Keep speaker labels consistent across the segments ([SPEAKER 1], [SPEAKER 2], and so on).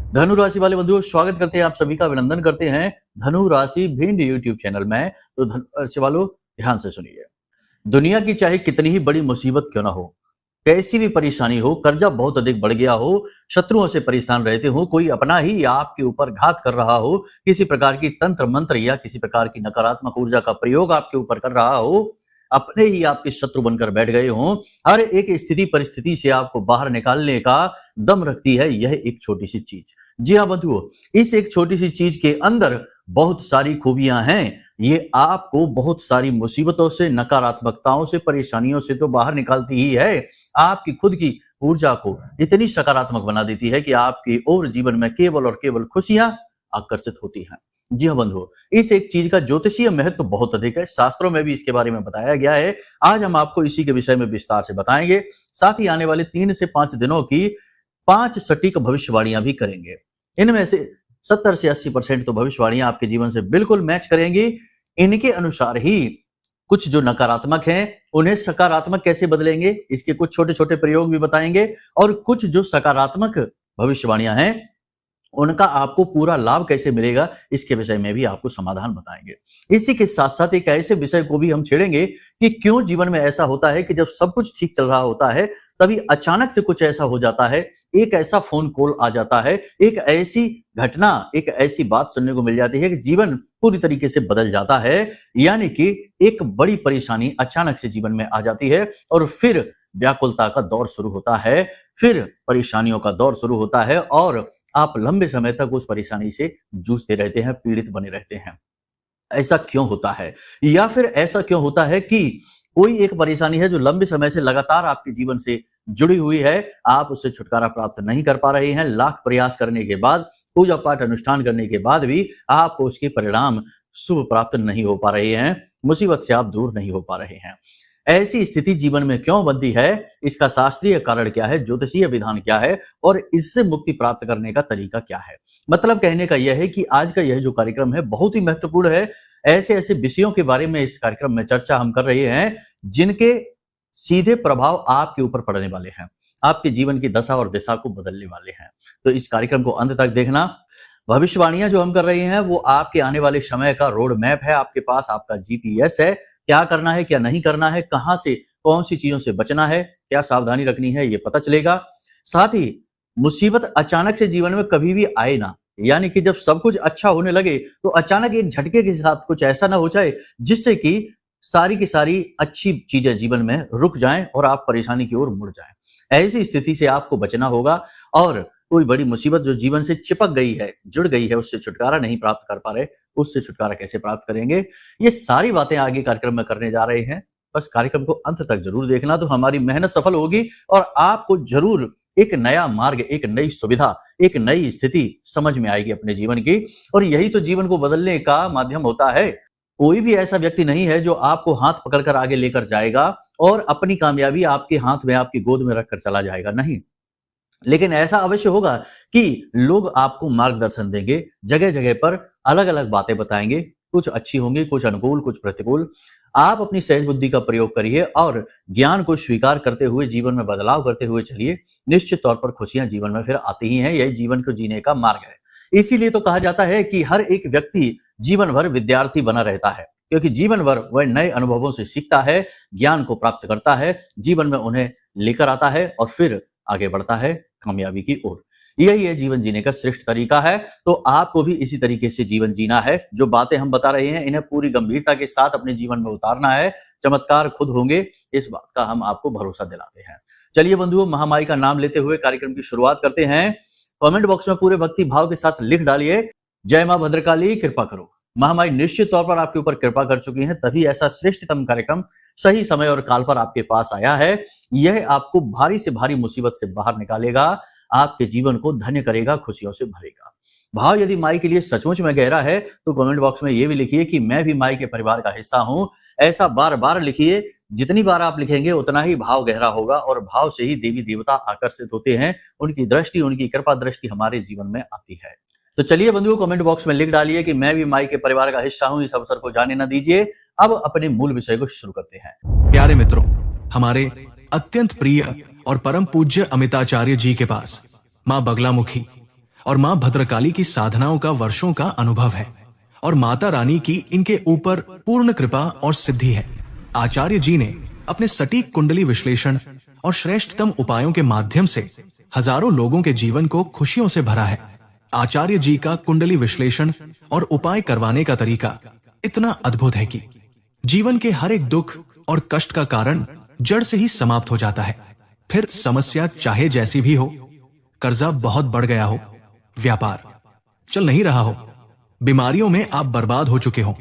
[SPEAKER 1] धनु राशि वाले बंधुओं, स्वागत करते हैं आप सभी का, अभिनंदन करते हैं धनु राशि भिंड यूट्यूब चैनल में। तो धनु राशि वालों, ध्यान से सुनिए। दुनिया की चाहे कितनी ही बड़ी मुसीबत क्यों ना हो, कैसी भी परेशानी हो, कर्जा बहुत अधिक बढ़ गया हो, शत्रुओं से परेशान रहते हो, कोई अपना ही आपके ऊपर घात कर रहा हो, किसी प्रकार की तंत्र मंत्र या किसी प्रकार की नकारात्मक ऊर्जा का प्रयोग आपके ऊपर कर रहा हो, अपने ही आपके शत्रु बनकर बैठ गए हों, हर एक स्थिति परिस्थिति से आपको बाहर निकालने का दम रखती है यह एक छोटी सी चीज। जी हाँ बंधुओं, इस एक छोटी सी चीज के अंदर बहुत सारी खूबियां हैं। ये आपको बहुत सारी मुसीबतों से, नकारात्मकताओं से, परेशानियों से तो बाहर निकालती ही है, आपकी खुद की ऊर्जा को इतनी सकारात्मक बना देती है कि आपकी और जीवन में केवल और केवल खुशियां आकर्षित होती हैं। जी हाँ बंधुओं, इस एक चीज का ज्योतिषीय महत्व तो बहुत अधिक है, शास्त्रों में भी इसके बारे में बताया गया है। आज हम आपको इसी के विषय में विस्तार से बताएंगे, साथ ही आने वाले 3 से 5 दिनों की 5 सटीक भविष्यवाणियां भी करेंगे। इनमें से 70 से 80% तो भविष्यवाणियां आपके जीवन से बिल्कुल मैच करेंगी। इनके अनुसार ही कुछ जो नकारात्मक हैं उन्हें सकारात्मक कैसे बदलेंगे, इसके कुछ छोटे छोटे प्रयोग भी बताएंगे, और कुछ जो सकारात्मक भविष्यवाणियां हैं उनका आपको पूरा लाभ कैसे मिलेगा, इसके विषय में भी आपको समाधान बताएंगे। इसी के साथ साथ एक ऐसे विषय को भी हम छेड़ेंगे कि क्यों जीवन में ऐसा होता है कि जब सब कुछ ठीक चल रहा होता है तभी अचानक से कुछ ऐसा हो जाता है, एक ऐसा फोन कॉल आ जाता है, एक ऐसी घटना, एक ऐसी बात सुनने को मिल जाती है कि जीवन पूरी तरीके से बदल जाता है। यानी कि एक बड़ी परेशानी अचानक से जीवन में आ जाती है और फिर व्याकुलता का दौर शुरू होता है, फिर परेशानियों का दौर शुरू होता है और आप लंबे समय तक उस परेशानी से जूझते रहते हैं, पीड़ित बने रहते हैं। ऐसा क्यों होता है, या फिर ऐसा क्यों होता है कि कोई एक परेशानी है जो लंबे समय से लगातार आपके जीवन से जुड़ी हुई है, आप उससे छुटकारा प्राप्त नहीं कर पा रहे हैं, लाख प्रयास करने के बाद, पूजा पाठ अनुष्ठान करने के बाद भी आपको उसके परिणाम शुभ प्राप्त नहीं हो पा रहे हैं, मुसीबत से आप दूर नहीं हो पा रहे हैं। ऐसी स्थिति जीवन में क्यों बनती है, इसका शास्त्रीय कारण क्या है, ज्योतिषीय विधान क्या है और इससे मुक्ति प्राप्त करने का तरीका क्या है। मतलब कहने का यह है कि आज का यह जो कार्यक्रम है बहुत ही महत्वपूर्ण है। ऐसे ऐसे विषयों के बारे में इस कार्यक्रम में चर्चा हम कर रहे हैं जिनके सीधे प्रभाव आपके ऊपर पड़ने वाले हैं, आपके जीवन की दशा और दिशा को बदलने वाले हैं। तो इस कार्यक्रम को अंत तक देखना। भविष्यवाणियां जो हम कर रहे हैं वो आपके आने वाले समय का रोड मैप है, आपके पास आपका जीपीएस है, क्या करना है क्या नहीं करना है, कहां से कौन सी चीजों से बचना है, क्या सावधानी रखनी है, ये पता चलेगा। साथ ही मुसीबत अचानक से जीवन में कभी भी आए ना, यानी कि जब सब कुछ अच्छा होने लगे तो अचानक एक झटके के साथ कुछ ऐसा ना हो जाए जिससे कि सारी की सारी अच्छी चीजें जीवन में रुक जाएं और आप परेशानी की ओर मुड़ जाएं। ऐसी स्थिति से आपको बचना होगा और कोई बड़ी मुसीबत जो जीवन से चिपक गई है, जुड़ गई है, उससे छुटकारा नहीं प्राप्त कर पा रहे, उससे छुटकारा कैसे प्राप्त करेंगे, ये सारी बातें आगे कार्यक्रम में करने जा रहे हैं। बस कार्यक्रम को अंत तक जरूर देखना, तो हमारी मेहनत सफल होगी और आपको जरूर एक नया मार्ग, एक नई सुविधा, एक नई स्थिति समझ में आएगी अपने जीवन की। और यही तो जीवन को बदलने का माध्यम होता है। कोई भी ऐसा व्यक्ति नहीं है जो आपको हाथ पकड़कर आगे लेकर जाएगा और अपनी कामयाबी आपके हाथ में, आपकी गोद में रखकर चला जाएगा, नहीं। लेकिन ऐसा अवश्य होगा कि लोग आपको मार्गदर्शन देंगे, जगह जगह पर अलग अलग बातें बताएंगे, कुछ अच्छी होंगी, कुछ अनुकूल, कुछ प्रतिकूल। आप अपनी सहज बुद्धि का प्रयोग करिए और ज्ञान को स्वीकार करते हुए जीवन में बदलाव करते हुए चलिए। निश्चित तौर पर खुशियां जीवन में फिर आती ही हैं, यही जीवन को जीने का मार्ग है। इसीलिए तो कहा जाता है कि हर एक व्यक्ति जीवन भर विद्यार्थी बना रहता है, क्योंकि जीवन भर वह नए अनुभवों से सीखता है, ज्ञान को प्राप्त करता है, जीवन में उन्हें लेकर आता है और फिर आगे बढ़ता है कामयाबी की ओर। यही है जीवन जीने का श्रेष्ठ तरीका है। तो आपको भी इसी तरीके से जीवन जीना है। जो बातें हम बता रहे हैं इन्हें पूरी गंभीरता के साथ अपने जीवन में उतारना है। चमत्कार खुद होंगे, इस बात का हम आपको भरोसा दिलाते हैं। चलिए बंधुओं, महामाई का नाम लेते हुए कार्यक्रम की शुरुआत करते हैं। कमेंट बॉक्स में पूरे भक्ति भाव के साथ लिख डालिए, जय मां भद्रकाली कृपा करो। महामाई निश्चित तौर पर आपके ऊपर कृपा कर चुकी हैं, तभी ऐसा श्रेष्ठतम कार्यक्रम सही समय और काल पर आपके पास आया है। यह आपको भारी से भारी मुसीबत से बाहर निकालेगा, आपके जीवन को धन्य करेगा, खुशियों से भरेगा। भाव यदि माई के लिए सचमुच में गहरा है तो कमेंट बॉक्स में यह भी लिखिए कि मैं भी माई के परिवार का हिस्सा हूं। ऐसा बार बार लिखिए, जितनी बार आप लिखेंगे उतना ही भाव गहरा होगा और भाव से ही देवी देवता आकर्षित होते हैं, उनकी दृष्टि, उनकी कृपा दृष्टि हमारे जीवन में आती है। तो चलिए बंधुओं, कमेंट बॉक्स में लिख डालिए कि मैं भी माई के परिवार का हिस्सा हूं। इस अवसर को जाने न दीजिए। अब अपने मूल विषय को शुरू करते हैं।
[SPEAKER 2] प्यारे मित्रों, हमारे अत्यंत प्रिय और परम पूज्य अमिताचार्य जी के पास मां बगलामुखी और मां भद्रकाली की साधनाओं का वर्षों का अनुभव है और माता रानी की इनके ऊपर पूर्ण कृपा और सिद्धि है। आचार्य जी ने अपने सटीक कुंडली विश्लेषण और श्रेष्ठतम उपायों के माध्यम से हजारों लोगों के जीवन को खुशियों से भरा है। आचार्य जी का कुंडली विश्लेषण और उपाय करवाने का तरीका इतना अद्भुत है कि जीवन के हर एक दुख और कष्ट का कारण जड़ से ही समाप्त हो जाता है। फिर समस्या चाहे जैसी भी हो, कर्जा बहुत बढ़ गया हो, व्यापार चल नहीं रहा हो, बीमारियों में आप बर्बाद हो चुके हो,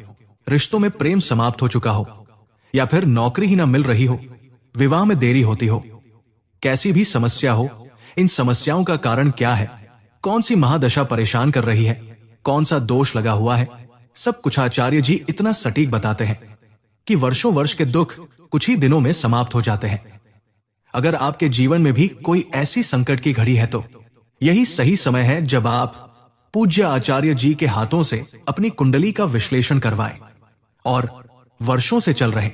[SPEAKER 2] रिश्तों में प्रेम समाप्त हो चुका हो, या फिर नौकरी ही ना मिल रही हो, विवाह में देरी होती हो, कैसी भी समस्या हो, इन समस्याओं का कारण क्या है, कौन सी महादशा परेशान कर रही है, कौन सा दोष लगा हुआ है, सब कुछ आचार्य जी इतना सटीक बताते हैं कि वर्षों वर्ष के दुख कुछ ही दिनों में समाप्त हो जाते हैं। अगर आपके जीवन में भी कोई ऐसी संकट की घड़ी है तो यही सही समय है जब आप पूज्य आचार्य जी के हाथों से अपनी कुंडली का विश्लेषण करवाएं और वर्षों से चल रहे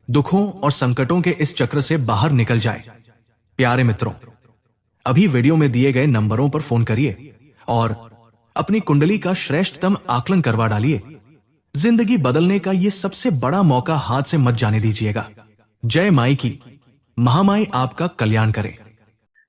[SPEAKER 2] दुखों और संकटों के इस चक्र से बाहर निकल जाए। प्यारे मित्रों, अभी वीडियो में दिए गए नंबरों पर फोन करिए और अपनी कुंडली का श्रेष्ठतम आकलन करवा डालिए। जिंदगी बदलने का यह सबसे बड़ा मौका हाथ से मत जाने दीजिएगा। जय माई की, महामाई आपका कल्याण करे।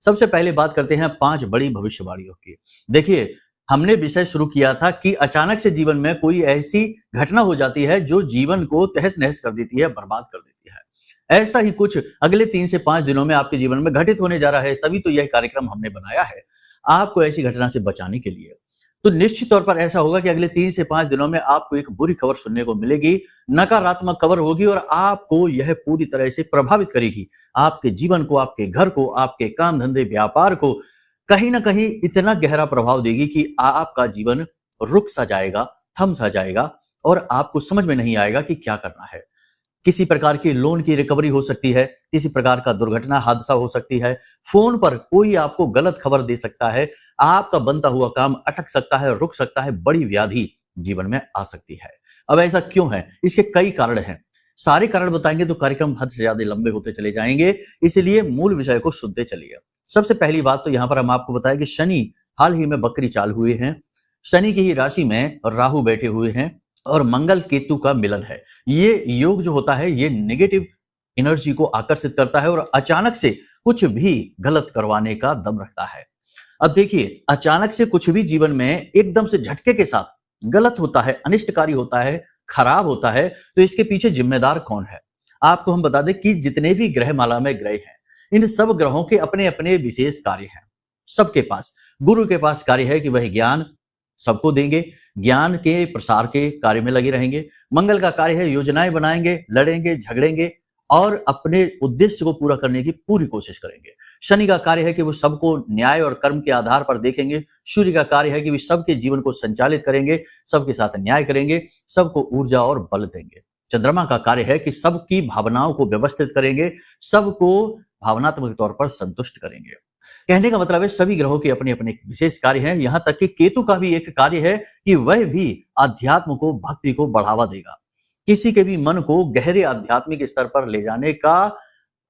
[SPEAKER 1] सबसे पहले बात करते हैं 5 बड़ी भविष्यवाणियों की। देखिए, हमने विषय शुरू किया था कि अचानक से जीवन में कोई ऐसी घटना हो जाती है जो जीवन को तहस नहस कर देती है, बर्बाद कर देती है। ऐसा ही कुछ अगले 3 से 5 दिनों में आपके जीवन में घटित होने जा रहा है, तभी तो यह कार्यक्रम हमने बनाया है आपको ऐसी घटना से बचाने के लिए। तो निश्चित तौर पर ऐसा होगा कि अगले 3 से 5 दिनों में आपको एक बुरी खबर सुनने को मिलेगी, नकारात्मक खबर होगी और आपको यह पूरी तरह से प्रभावित करेगी। आपके जीवन को, आपके घर को, आपके काम धंधे, व्यापार को कहीं ना कहीं इतना गहरा प्रभाव देगी कि आपका जीवन रुक सा जाएगा, थम सा जाएगा और आपको समझ में नहीं आएगा कि क्या करना है। किसी प्रकार की लोन की रिकवरी हो सकती है, किसी प्रकार का दुर्घटना हादसा हो सकती है, फोन पर कोई आपको गलत खबर दे सकता है, आपका बनता हुआ काम अटक सकता है, रुक सकता है, बड़ी व्याधि जीवन में आ सकती है। अब ऐसा क्यों है? इसके कई कारण हैं। सारे कारण बताएंगे तो कार्यक्रम हद से ज्यादा लंबे होते चले जाएंगे, इसलिए मूल विषय को सुनते चलिए। सबसे पहली बात तो यहां पर हम आपको बताएं कि शनि हाल ही में बकरी चाल हुए हैं। शनि की ही राशि में राहु बैठे हुए हैं और मंगल केतु का मिलन है। ये योग जो होता है ये नेगेटिव एनर्जी को आकर्षित करता है और अचानक से कुछ भी गलत करवाने का दम रखता है। अब देखिए, अचानक से कुछ भी जीवन में एकदम से झटके के साथ गलत होता है, अनिष्टकारी होता है, खराब होता है, तो इसके पीछे जिम्मेदार कौन है? आपको हम बता दें कि जितने भी ग्रहमाला में ग्रह हैं, इन सब ग्रहों के अपने अपने विशेष कार्य हैं। सबके पास, गुरु के पास कार्य है कि वह ज्ञान सबको देंगे, ज्ञान के प्रसार के कार्य में लगे रहेंगे। मंगल का कार्य है योजनाएं बनाएंगे, लड़ेंगे, झगड़ेंगे और अपने उद्देश्य को पूरा करने की पूरी कोशिश करेंगे। शनि का कार्य है कि वो सबको न्याय और कर्म के आधार पर देखेंगे। सूर्य का कार्य है कि वे सबके जीवन को संचालित करेंगे, सबके साथ न्याय करेंगे, सबको ऊर्जा और बल देंगे। चंद्रमा का कार्य है कि सबकी भावनाओं को व्यवस्थित करेंगे, सबको भावनात्मक तौर पर संतुष्ट करेंगे। कहने का मतलब है सभी ग्रहों के अपने अपने विशेष कार्य हैं। यहां तक कि केतु का भी एक कार्य है कि वह भी अध्यात्म को, भक्ति को बढ़ावा देगा। किसी के भी मन को गहरे आध्यात्मिक स्तर पर ले जाने का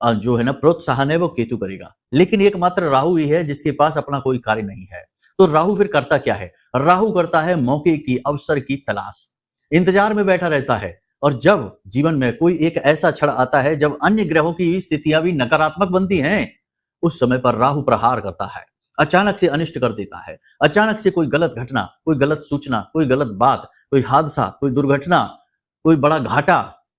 [SPEAKER 1] जो है ना प्रोत्साहन है वो केतु करेगा। लेकिन एकमात्र राहु ही है जिसके पास अपना कोई कार्य नहीं है। तो राहु फिर करता क्या है? राहु करता है मौके की, अवसर की तलाश, इंतजार में बैठा रहता है। और जब जीवन में कोई एक ऐसा क्षण आता है जब अन्य ग्रहों की स्थितियां भी नकारात्मक बनती हैं, उस समय पर राहु प्रहार करता है, अचानक से अनिष्ट कर देता है। अचानक से कोई गलत घटना, कोई गलत सूचना, कोई गलत बात, कोई हादसा, कोई दुर्घटना, कोई बड़ा घाटा,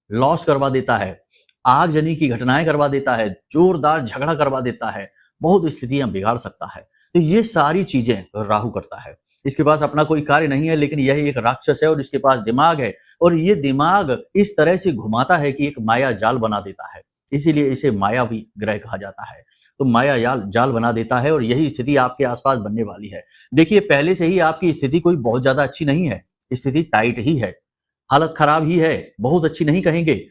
[SPEAKER 1] लॉस करवा देता है, आगजनी की घटनाएं करवा देता है, जोरदार झगड़ा करवा देता है, बहुत स्थितियां बिगाड़ सकता है। तो ये सारी चीजें राहु करता है। इसके पास अपना कोई कार्य नहीं है, लेकिन यह एक राक्षस है और इसके पास दिमाग है और ये दिमाग इस तरह से घुमाता है कि एक माया जाल बना देता है। इसीलिए इसे मायावी ग्रह कहा जाता है। तो माया जाल बना देता है और यही स्थिति आपके आसपास बनने वाली है। देखिए, पहले से ही आपकी स्थिति कोई बहुत ज्यादा अच्छी नहीं है, स्थिति टाइट ही है, हालत खराब ही है, बहुत अच्छी नहीं कहेंगे।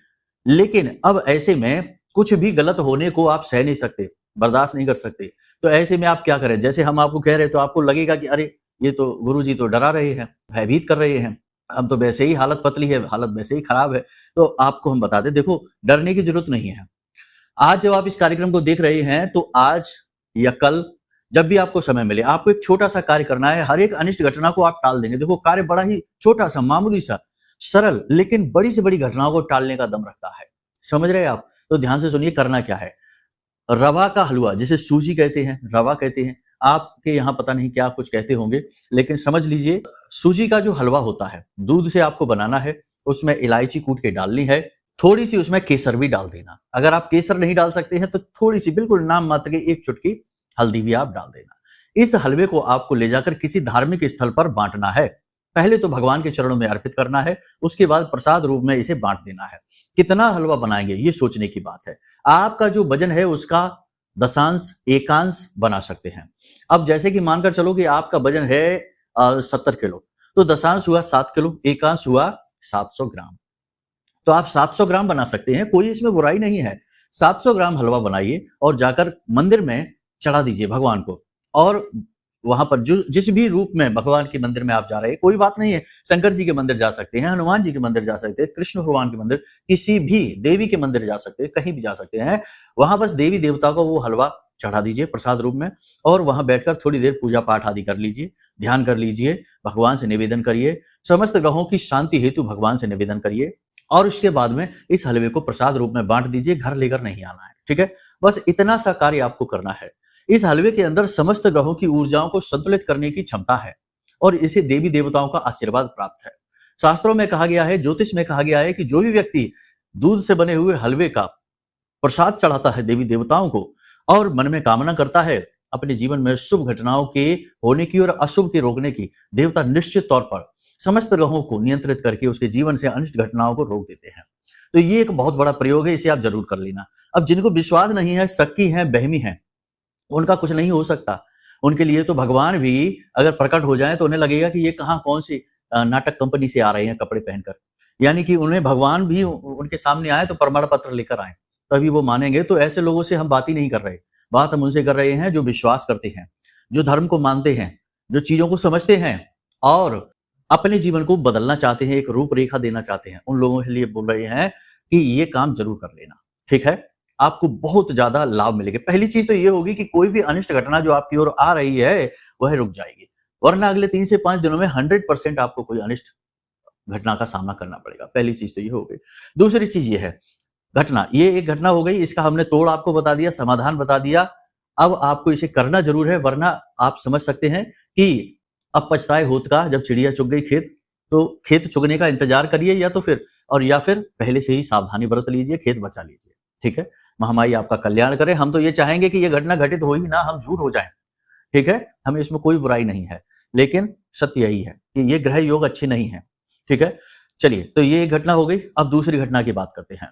[SPEAKER 1] लेकिन अब ऐसे में कुछ भी गलत होने को आप सह नहीं सकते, बर्दाश्त नहीं कर सकते। तो ऐसे में आप क्या करें? जैसे हम आपको कह रहे हैं तो आपको लगेगा कि अरे ये तो गुरुजी तो डरा रहे हैं, भयभीत कर रहे हैं, अब तो वैसे ही हालत पतली है, हालत वैसे ही खराब है। तो आपको हम बता दें, देखो डरने की जरूरत नहीं है। आज जब आप इस कार्यक्रम को देख रहे हैं तो आज या कल जब भी आपको समय मिले, आपको एक छोटा-सा कार्य करना है, हर एक अनिष्ट घटना को आप टाल देंगे। देखो कार्य बड़ा ही छोटा-सा, मामूली-सा, सरल, लेकिन बड़ी से बड़ी घटनाओं को टालने का दम रखता है। समझ रहे हैं आप? तो ध्यान से सुनिए करना क्या है। रवा का हलवा जिसे सूजी कहते हैं, रवा कहते हैं, आपके यहाँ पता नहीं क्या कुछ कहते होंगे, लेकिन समझ लीजिए सूजी का जो हलवा होता है, दूध से आपको बनाना है, उसमें इलायची कूट के डालनी है, थोड़ी-सी उसमें केसर भी डाल देना। अगर आप केसर नहीं डाल सकते हैं तो थोड़ी-सी बिल्कुल नाम मात्र की 1 चुटकी हल्दी भी आप डाल देना। इस हलवे को आपको ले जाकर किसी धार्मिक स्थल पर बाँटना है। पहले तो भगवान के चरणों में अर्पित करना है, उसके बाद प्रसाद रूप में इसे बाँट देना है। कितना हलवा बनाएँगे ये सोचने की बात है। आपका जो वजन है उसका दशांश, एकांश बना सकते हैं। अब जैसे कि मानकर चलो कि आपका वजन है 70 किलो, तो दशांश हुआ 7 किलो, एकांश हुआ 700 ग्राम। तो आप 700 ग्राम बना सकते हैं, कोई इसमें बुराई नहीं है। 700 ग्राम हलवा बनाइए और जाकर मंदिर में चढ़ा दीजिए भगवान को। और वहां पर जो जिस भी रूप में भगवान के मंदिर में आप जा रहे हैं, कोई बात नहीं है, शंकर जी के मंदिर जा सकते हैं, हनुमान जी के मंदिर जा सकते हैं, कृष्ण भगवान के मंदिर, किसी भी देवी के मंदिर जा सकते हैं, कहीं भी जा सकते हैं। वहां बस देवी देवता को वो हलवा चढ़ा दीजिए प्रसाद रूप में और वहां बैठकर थोड़ी देर पूजा पाठ आदि कर लीजिए, ध्यान कर लीजिए, भगवान से निवेदन करिए, समस्त ग्रहों की शांति हेतु भगवान से निवेदन करिए और उसके बाद में इस हलवे को प्रसाद रूप में बांट दीजिए, घर लेकर नहीं आना है। ठीक है, बस इतना सा कार्य आपको करना है। इस हलवे के अंदर समस्त ग्रहों की ऊर्जाओं को संतुलित करने की क्षमता है और इसे देवी देवताओं का आशीर्वाद प्राप्त है। शास्त्रों में कहा गया है, ज्योतिष में कहा गया है कि जो भी व्यक्ति दूध से बने हुए हलवे का प्रसाद चढ़ाता है देवी देवताओं को और मन में कामना करता है अपने जीवन में शुभ घटनाओं के होने की और अशुभ के रोकने की, देवता निश्चित तौर पर समस्त ग्रहों को नियंत्रित करके उसके जीवन से अनिष्ट घटनाओं को रोक देते हैं। तो ये एक बहुत बड़ा प्रयोग है, इसे आप जरूर कर लेना। अब जिनको विश्वास नहीं है, शक्की है, बहमी है, उनका कुछ नहीं हो सकता। उनके लिए तो भगवान भी अगर प्रकट हो जाए तो उन्हें लगेगा कि ये कहाँ कौन सी नाटक कंपनी से आ रहे हैं कपड़े पहनकर। यानी कि उन्हें भगवान भी उनके सामने आए तो प्रमाण पत्र लेकर आए, तभी वो मानेंगे। तो ऐसे लोगों से हम बात ही नहीं कर रहे। बात हम उनसे कर रहे हैं जो विश्वास करते हैं, जो धर्म को मानते हैं, जो चीजों को समझते हैं और अपने जीवन को बदलना चाहते हैं, एक रूपरेखा देना चाहते हैं। उन लोगों के लिए बोल रहे हैं कि ये काम जरूर कर लेना। ठीक है, आपको बहुत ज्यादा लाभ मिलेगा। पहली चीज तो ये होगी कि कोई भी अनिष्ट घटना जो आपकी ओर आ रही है वह रुक जाएगी, वरना अगले 3 से 5 दिनों में 100% आपको कोई अनिष्ट घटना का सामना करना पड़ेगा। पहली चीज तो ये हो गई। दूसरी चीज ये है, घटना, ये एक घटना हो गई, इसका हमने तोड़ आपको बता दिया, समाधान बता दिया। अब आपको इसे करना जरूर है, वरना आप समझ सकते हैं कि अब पछताए होत का, जब चिड़िया चुग गई खेत, तो खेत चुगने का इंतजार करिए या फिर पहले से ही सावधानी बरत लीजिए, खेत बचा लीजिए। ठीक है, महामाई आपका कल्याण करे। हम तो ये चाहेंगे कि ये घटना घटित हो ही ना, हम झूठ हो जाएं। ठीक है, हमें इसमें कोई बुराई नहीं है, लेकिन सत्य यही है कि ये ग्रह योग अच्छे नहीं है। ठीक है, चलिए, तो ये एक घटना हो गई। अब दूसरी घटना की बात करते हैं।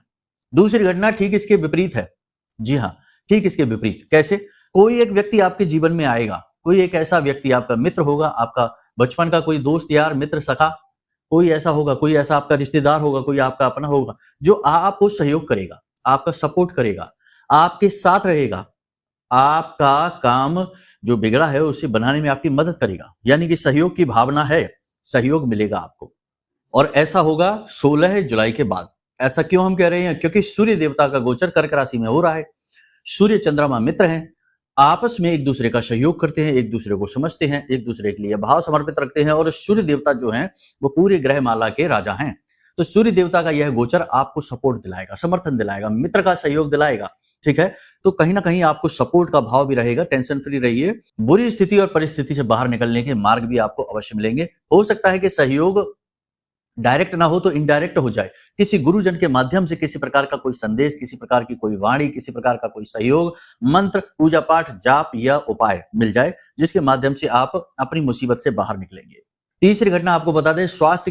[SPEAKER 1] दूसरी घटना ठीक इसके विपरीत है। जी हाँ, ठीक इसके विपरीत। कैसे? कोई एक व्यक्ति आपके जीवन में आएगा, कोई एक ऐसा व्यक्ति आपका मित्र होगा, आपका बचपन का कोई दोस्त यार, मित्र, सखा, कोई ऐसा होगा, कोई ऐसा आपका रिश्तेदार होगा, कोई आपका अपना होगा, जो आपको सहयोग करेगा, आपका सपोर्ट करेगा, आपके साथ रहेगा, आपका काम जो बिगड़ा है उसे बनाने में आपकी मदद करेगा। यानी कि सहयोग की भावना है, सहयोग मिलेगा आपको। और ऐसा होगा 16 जुलाई के बाद। ऐसा क्यों हम कह रहे हैं? क्योंकि सूर्य देवता का गोचर कर्क राशि में हो रहा है। सूर्य चंद्रमा मित्र हैं, आपस में एक दूसरे का सहयोग करते हैं, एक दूसरे को समझते हैं, एक दूसरे के लिए भाव समर्पित रखते हैं। और सूर्य देवता जो हैं वो पूरे ग्रह माला के राजा हैं। तो सूर्य देवता का यह गोचर आपको सपोर्ट दिलाएगा, समर्थन दिलाएगा, मित्र का सहयोग दिलाएगा। ठीक है, तो कहीं ना कहीं आपको सपोर्ट का भाव भी रहेगा। टेंशन फ्री रहिए, बुरी स्थिति और परिस्थिति से बाहर निकलने के मार्ग भी आपको अवश्य मिलेंगे। हो सकता है कि सहयोग डायरेक्ट ना हो तो इनडायरेक्ट हो जाए, किसी गुरुजन के माध्यम से किसी प्रकार का कोई संदेश, किसी प्रकार की कोई वाणी, किसी प्रकार का कोई सहयोग, मंत्र, पूजा पाठ, जाप या उपाय मिल जाए, जिसके माध्यम से आप अपनी मुसीबत से बाहर निकलेंगे। तीसरी घटना आपको बता दें, स्वास्थ्य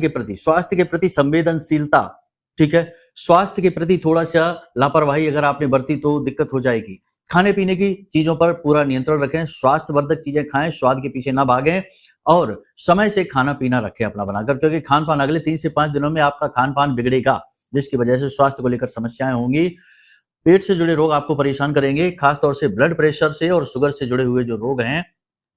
[SPEAKER 1] के प्रति संवेदनशीलता। ठीक है, स्वास्थ्य के प्रति थोड़ा सा लापरवाही अगर आपने बरती तो दिक्कत हो जाएगी। खाने पीने की चीजों पर पूरा नियंत्रण रखें, स्वास्थ्यवर्धक चीजें खाएं, स्वाद के पीछे ना भागें और समय से खाना पीना रखें अपना बनाकर, क्योंकि खान पान अगले 3 से 5 दिनों में आपका खान पान बिगड़ेगा, जिसकी वजह से स्वास्थ्य को लेकर समस्याएं होंगी। पेट से जुड़े रोग आपको परेशान करेंगे, खासतौर से ब्लड प्रेशर से और शुगर से जुड़े हुए जो रोग हैं,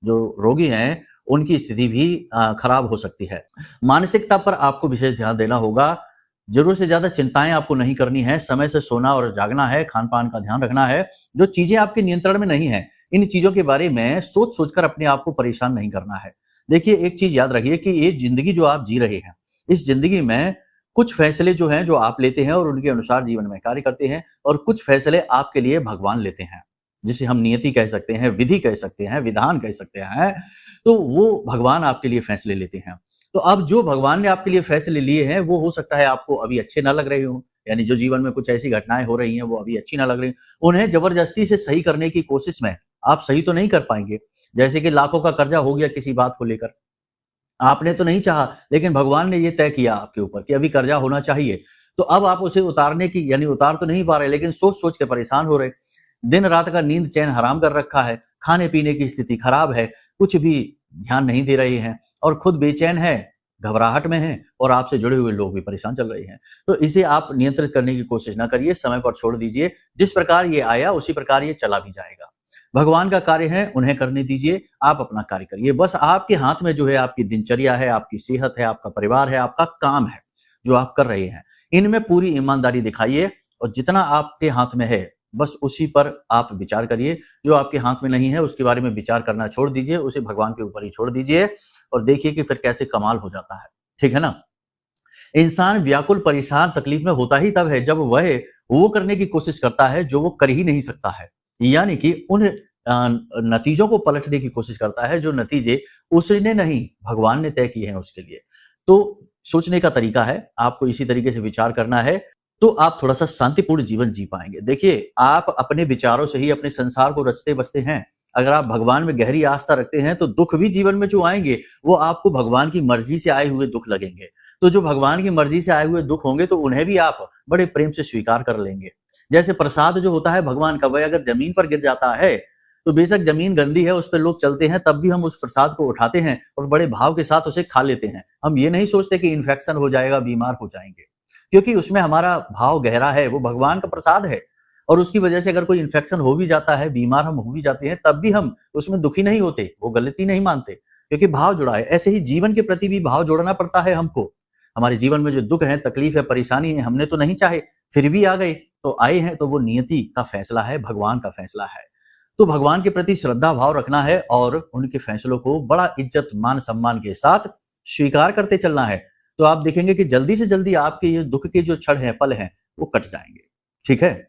[SPEAKER 1] जो रोगी हैं, उनकी स्थिति भी खराब हो सकती है। मानसिकता पर आपको विशेष ध्यान देना होगा। जरूरत से ज्यादा चिंताएं आपको नहीं करनी है, समय से सोना और जागना है, खान पान का ध्यान रखना है। जो चीजें आपके नियंत्रण में नहीं है, इन चीजों के बारे में सोच सोचकर अपने आप को परेशान नहीं करना है। देखिए, एक चीज याद रखिए कि ये जिंदगी जो आप जी रहे हैं, इस जिंदगी में कुछ फैसले जो हैं जो आप लेते हैं और उनके अनुसार जीवन में कार्य करते हैं, और कुछ फैसले आपके लिए भगवान लेते हैं, जिसे हम नियति कह सकते हैं, विधि कह सकते हैं, विधान कह सकते हैं। तो वो भगवान आपके लिए फैसले लेते हैं। तो अब जो भगवान ने आपके लिए फैसले लिए हैं, वो हो सकता है आपको अभी अच्छे ना लग रहे हों, यानी जो जीवन में कुछ ऐसी घटनाएं हो रही हैं वो अभी अच्छी ना लग रही, उन्हें जबरदस्ती से सही करने की कोशिश में आप सही तो नहीं कर पाएंगे। जैसे कि लाखों का कर्जा हो गया किसी बात को लेकर, आपने तो नहीं चाहा, लेकिन भगवान ने ये तय किया आपके ऊपर कि अभी कर्जा होना चाहिए। तो अब आप उसे उतारने की, यानी उतार तो नहीं पा रहे, लेकिन सोच सोच के परेशान हो रहे। दिन रात का नींद चैन हराम कर रखा है, खाने पीने की स्थिति खराब है, कुछ भी ध्यान नहीं दे रहे हैं, और खुद बेचैन है, घबराहट में है, और आपसे जुड़े हुए लोग भी परेशान चल रहे हैं। तो इसे आप नियंत्रित करने की कोशिश ना करिए, समय पर छोड़ दीजिए। जिस प्रकार ये आया उसी प्रकार ये चला भी जाएगा। भगवान का कार्य है, उन्हें करने दीजिए, आप अपना कार्य करिए। बस आपके हाथ में जो है आपकी दिनचर्या है, आपकी सेहत है, आपका परिवार है, आपका काम है जो आप कर रहे हैं, इनमें पूरी ईमानदारी दिखाइए, और जितना आपके हाथ में है बस उसी पर आप विचार करिए। जो आपके हाथ में नहीं है उसके बारे में विचार करना छोड़ दीजिए, उसे भगवान के ऊपर ही छोड़ दीजिए, और देखिए कि फिर कैसे कमाल हो जाता है। ठीक है ना? इंसान व्याकुल, परेशान, तकलीफ में होता ही तब है जब वह वो करने की कोशिश करता है जो वो कर ही नहीं सकता है, यानी कि उन नतीजों को पलटने की कोशिश करता है जो नतीजे उसने नहीं, भगवान ने तय किए हैं उसके लिए। तो सोचने का तरीका है, आपको इसी तरीके से विचार करना है, तो आप थोड़ा-सा शांतिपूर्ण जीवन जी पाएँगे। देखिए, आप अपने विचारों से ही अपने संसार को रचते-बसते हैं। अगर आप भगवान में गहरी आस्था रखते हैं, तो दुःख भी जीवन में जो आएँगे, वो आपको भगवान की मर्ज़ी से आए हुए दुःख लगेंगे। तो जो भगवान की मर्ज़ी से आए हुए दुःख होंगे, तो उन्हें भी आप बड़े प्रेम से स्वीकार कर लेंगे। जैसे प्रसाद जो होता है भगवान का, वह अगर ज़मीन पर गिर जाता है, तो बेशक ज़मीन गंदी है, उस पे लोग चलते हैं, तब भी हम उस प्रसाद को उठाते हैं और बड़े भाव के साथ उसे खा लेते हैं। हम ये नहीं सोचते कि इन्फेक्शन हो जाएगा, बीमार हो जाएँगे। क्योंकि उसमें हमारा भाव गहरा है, वो भगवान का प्रसाद है, और उसकी वजह से अगर कोई इन्फेक्शन हो भी जाता है, बीमार हम हो भी जाते हैं, तब भी हम उसमें दुखी नहीं होते, वो गलती नहीं मानते, क्योंकि भाव जुड़ा है। ऐसे ही जीवन के प्रति भी भाव जोड़ना पड़ता है हमको। हमारे जीवन में जो दुःख है, तकलीफ है, परेशानी है, हमने तो नहीं चाहे, फिर भी आ गए, तो आए हैं, तो वो नियति का फैसला है, भगवान का फैसला है। तो भगवान के प्रति श्रद्धा भाव रखना है और उनके फैसलों को बड़ा इज्जत, मान, सम्मान के साथ स्वीकार करते चलना है। तो आप देखेंगे कि जल्दी से जल्दी आपके ये दुःख के जो क्षण हैं, पल हैं, वो कट जाएँगे। ठीक है?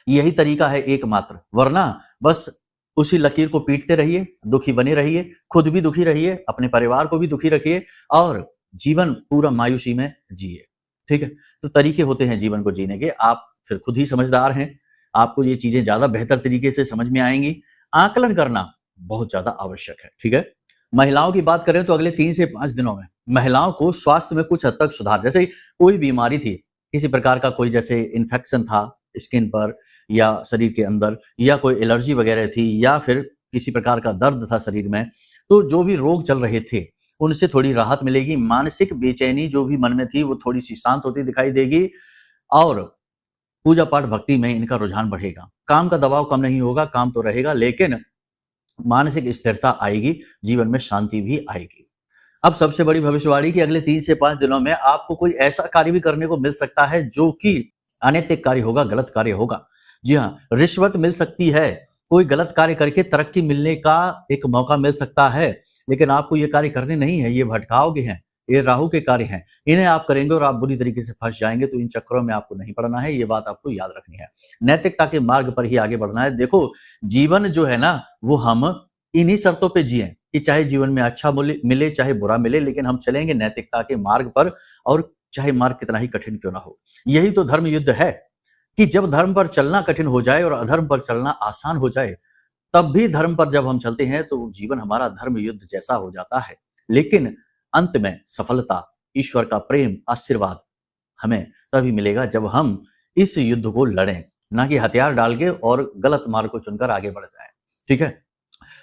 [SPEAKER 1] यही तरीका है एकमात्र, वरना बस उसी लकीर को पीटते रहिए, दुखी बने रहिए, खुद भी दुखी रहिए, अपने परिवार को भी दुखी रखिए, और जीवन पूरा मायूसी में जिए। ठीक है? तो तरीके होते हैं जीवन को जीने के, आप फिर खुद ही समझदार हैं, आपको ये चीज़ें ज़्यादा बेहतर तरीके से समझ में आएँगी। आकलन करना बहुत ज़्यादा आवश्यक है। ठीक है? महिलाओं की बात करें तो अगले 3 से 5 दिनों में महिलाओं को स्वास्थ्य में कुछ हद तक सुधार, जैसे कोई बीमारी थी, किसी प्रकार का कोई जैसे इन्फेक्शन था स्किन पर या शरीर के अंदर, या कोई एलर्जी वगैरह थी, या फिर किसी प्रकार का दर्द था शरीर में, तो जो भी रोग चल रहे थे, उनसे थोड़ी राहत मिलेगी। मानसिक बेचैनी जो भी मन में थी, वो थोड़ी-सी शांत होती दिखाई देगी, और पूजा पाठ भक्ति में इनका रुझान बढ़ेगा। काम का दबाव कम नहीं होगा, काम तो रहेगा, लेकिन मानसिक स्थिरता आएगी, जीवन में शांति भी आएगी। अब सबसे बड़ी भविष्यवाणी कि अगले 3 से 5 दिनों में आपको कोई ऐसा कार्य भी करने को मिल सकता है जो कि अनैतिक कार्य होगा, गलत कार्य होगा। जी हाँ, रिश्वत मिल सकती है, कोई गलत कार्य करके तरक्की मिलने का एक मौका मिल सकता है, लेकिन आपको ये कार्य करने नहीं है, ये भटकाओगे हैं, ये राहु के कार्य हैं। इन्हें आप करेंगे और आप बुरी तरीके से फँस जाएँगे, तो इन चक्करों में आपको नहीं पड़ना है, ये बात आपको याद रखनी है। नैतिकता के मार्ग पर ही आगे बढ़ना है। देखो, जीवन जो है ना, वो हम इन्हीं शर्तों पे जिएँ कि चाहे जीवन में अच्छा मिले, चाहे बुरा मिले, लेकिन हम चलेंगे नैतिकता के मार्ग पर, और चाहे मार्ग कितना ही कठिन क्यों ना हो। यही तो धर्म युद्ध है कि जब धर्म पर चलना कठिन हो जाए और अधर्म पर चलना आसान हो जाए, तब भी धर्म पर जब हम चलते हैं तो जीवन हमारा धर्म युद्ध जैसा हो जाता है। लेकिन अंत में सफलता, ईश्वर का प्रेम, आशीर्वाद हमें तभी मिलेगा जब हम इस युद्ध को लड़ें, ना कि हथियार डाल के और गलत मार्ग को चुनकर आगे बढ़ जाएं। ठीक है?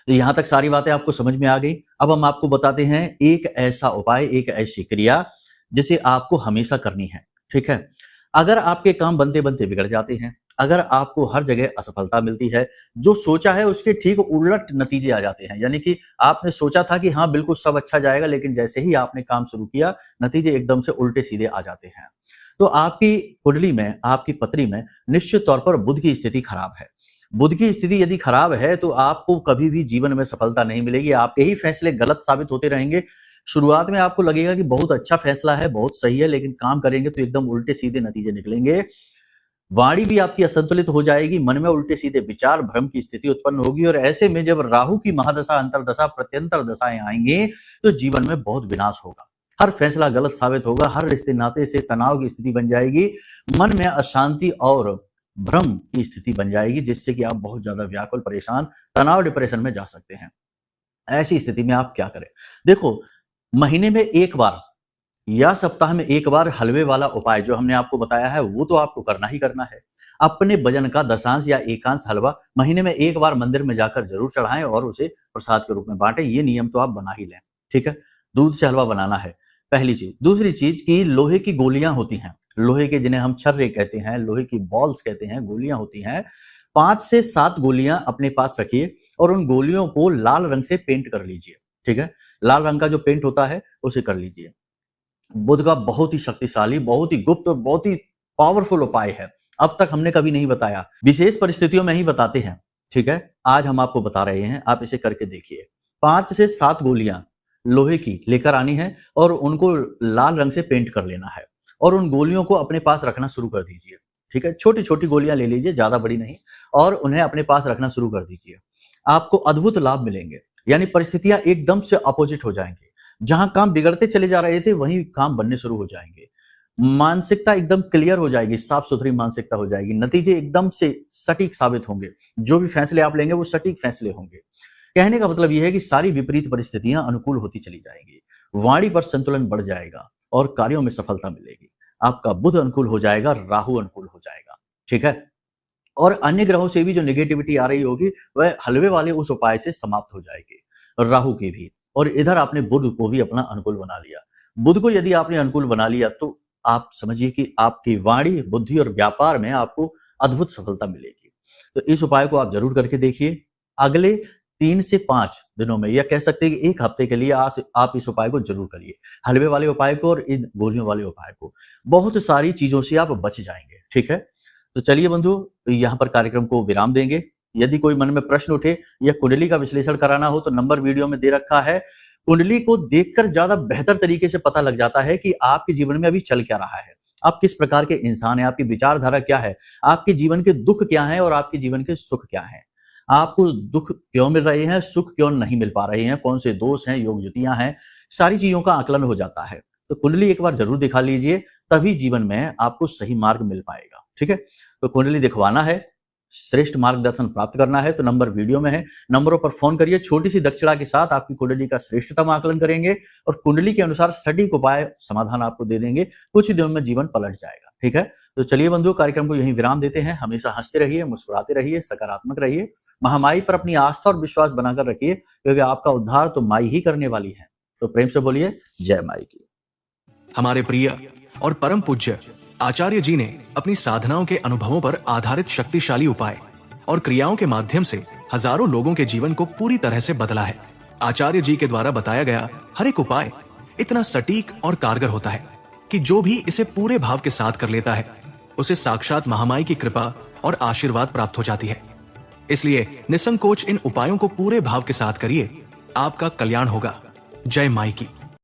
[SPEAKER 1] तो यहाँ तक सारी बातें आपको समझ में आ गई। अब हम आपको बताते हैं एक ऐसा उपाय, एक ऐसी क्रिया जिसे आपको हमेशा करनी है। ठीक है? अगर आपके काम बनते-बनते बिगड़ जाते हैं, अगर आपको हर जगह असफलता मिलती है, जो सोचा है उसके ठीक उलट नतीजे आ जाते हैं, यानी कि आपने सोचा था कि हाँ, बिल्कुल सब अच्छा जाएगा, लेकिन जैसे ही आपने काम शुरू किया, नतीजे एकदम से उल्टे-सीधे आ जाते हैं। तो आपकी कुंडली में, आपकी पत्री में निश्चित तौर पर बुध की स्थिति खराब है। बुध की स्थिति यदि खराब है तो आपको कभी भी जीवन में सफलता नहीं मिलेगी। आपके ही फैसले गलत साबित होते रहेंगे। शुरुआत में आपको लगेगा कि बहुत अच्छा फैसला है, बहुत सही है, लेकिन काम करेंगे तो एकदम उल्टे सीधे नतीजे निकलेंगे। वाणी भी आपकी असंतुलित हो जाएगी, मन में उल्टे सीधे विचार, भ्रम की स्थिति उत्पन्न होगी और ऐसे में जब राहु की महादशा, अंतरदशा, प्रत्यंतर दशाएं आएंगी तो जीवन में बहुत विनाश होगा। हर फैसला गलत साबित होगा, हर रिश्ते नाते से तनाव की स्थिति बन जाएगी, मन में अशांति और भ्रम की स्थिति बन जाएगी, जिससे कि आप बहुत ज्यादा व्याकुल, परेशान, तनाव, डिप्रेशन में जा सकते हैं। ऐसी स्थिति में आप क्या करें? देखो, महीने में एक बार या सप्ताह में एक बार हलवे वाला उपाय जो हमने आपको बताया है वो तो आपको करना ही करना है। अपने वजन का दशांश या एकांश हलवा महीने में एक बार मंदिर में जाकर जरूर चढ़ाएं और उसे प्रसाद के रूप में बांटें। ये नियम तो आप बना ही लें, ठीक है। दूध से हलवा बनाना है, पहली चीज। दूसरी चीज की लोहे की गोलियां होती हैं, लोहे के, जिन्हें हम छर्रे कहते हैं, लोहे की बॉल्स कहते हैं, गोलियां होती हैं। 5 से 7 गोलियां अपने पास रखिए और उन गोलियों को लाल रंग से पेंट कर लीजिए, ठीक है। लाल रंग का जो पेंट होता है उसे कर लीजिए। बुध का बहुत ही शक्तिशाली, बहुत ही गुप्त और बहुत ही पावरफुल उपाय है, अब तक हमने कभी नहीं बताया, विशेष परिस्थितियों में ही बताते हैं, ठीक है। आज हम आपको बता रहे हैं, आप इसे करके देखिए। 5 से 7 गोलियां लोहे की लेकर आनी है और उनको लाल रंग से पेंट कर लेना है और उन गोलियों को अपने पास रखना शुरू कर दीजिए, ठीक है। छोटी छोटी गोलियां ले लीजिए, ज्यादा बड़ी नहीं, और उन्हें अपने पास रखना शुरू कर दीजिए। आपको अद्भुत लाभ मिलेंगे, यानी परिस्थितियां एकदम से अपोजिट हो जाएंगी। जहां काम बिगड़ते चले जा रहे थे वहीं काम बनने शुरू हो जाएंगे। मानसिकता एकदम क्लियर हो जाएगी, साफ सुथरी मानसिकता हो जाएगी। नतीजे एकदम से सटीक साबित होंगे, जो भी फैसले आप लेंगे वो सटीक फैसले होंगे। कहने का मतलब यह है कि सारी विपरीत परिस्थितियां अनुकूल होती चली जाएंगी, वाणी पर संतुलन बढ़ जाएगा और कार्यों में सफलता मिलेगी। आपका बुध अनुकूल हो जाएगा, राहु अनुकूल हो जाएगा, ठीक है। और अन्य ग्रहों से भी जो नेगेटिविटी आ रही होगी वह हलवे वाले उस उपाय से समाप्त हो जाएगी, राहु की भी। और इधर आपने बुध को भी अपना अनुकूल बना लिया। बुध को यदि आपने अनुकूल बना लिया तो आप समझिए कि आपकी वाणी, बुद्धि और व्यापार में आपको अद्भुत सफलता मिलेगी। तो इस उपाय को आप जरूर करके देखिए। अगले 3 से 5 दिनों में, या कह सकते हैं कि 1 हफ्ते के लिए आप इस उपाय को जरूर करिए, हलवे वाले उपाय को और इन गोलियों वाले उपाय को। बहुत सारी चीजों से आप बच जाएंगे, ठीक है। तो चलिए बंधु, यहाँ पर कार्यक्रम को विराम देंगे। यदि कोई मन में प्रश्न उठे या कुंडली का विश्लेषण कराना हो तो नंबर वीडियो में दे रखा है। कुंडली को देखकर ज्यादा बेहतर तरीके से पता लग जाता है कि आपके जीवन में अभी चल क्या रहा है, आप किस प्रकार के इंसान हैं, आपकी विचारधारा क्या है, आपके जीवन के दुख क्या हैं और आपके जीवन के सुख क्या हैं, आपको दुख क्यों मिल रहे हैं, सुख क्यों नहीं मिल पा रहे हैं, कौन से दोष हैं, योग युतियां हैं, सारी चीजों का आकलन हो जाता है। तो कुंडली एक बार जरूर दिखा लीजिए, तभी जीवन में आपको सही मार्ग मिल पाएगा, ठीक है। तो कुंडली दिखवाना है, श्रेष्ठ मार्गदर्शन प्राप्त करना है तो नंबर वीडियो में है, नंबरों पर फोन करिए। छोटी सी दक्षिणा के साथ आपकी कुंडली का श्रेष्ठतम आकलन करेंगे और कुंडली के अनुसार सटीक उपाय, समाधान आपको दे देंगे। कुछ ही दिनों में जीवन पलट जाएगा, ठीक है। तो चलिए बंधुओं, कार्यक्रम को यहीं विराम देते हैं। हमेशा हंसते रहिए, मुस्कुराते रहिए, सकारात्मक रहिए, महामाई पर अपनी आस्था और विश्वास बनाकर रखिए, क्योंकि आपका उद्धार तो माई ही करने वाली है। तो प्रेम से बोलिए जय माई की।
[SPEAKER 2] हमारे प्रिय और परम पूज्य आचार्य जी ने अपनी साधनाओं के अनुभवों पर आधारित शक्तिशाली उपाय और क्रियाओं के माध्यम से हजारों लोगों के जीवन को पूरी तरह से बदला है। आचार्य जी के द्वारा बताया गया हर एक उपाय इतना सटीक और कारगर होता है कि जो भी इसे पूरे भाव के साथ कर लेता है उसे साक्षात महामाई की कृपा और आशीर्वाद प्राप्त हो जाती है। इसलिए निसंकोच इन उपायों को पूरे भाव के साथ करिए, आपका कल्याण होगा। जय माई की।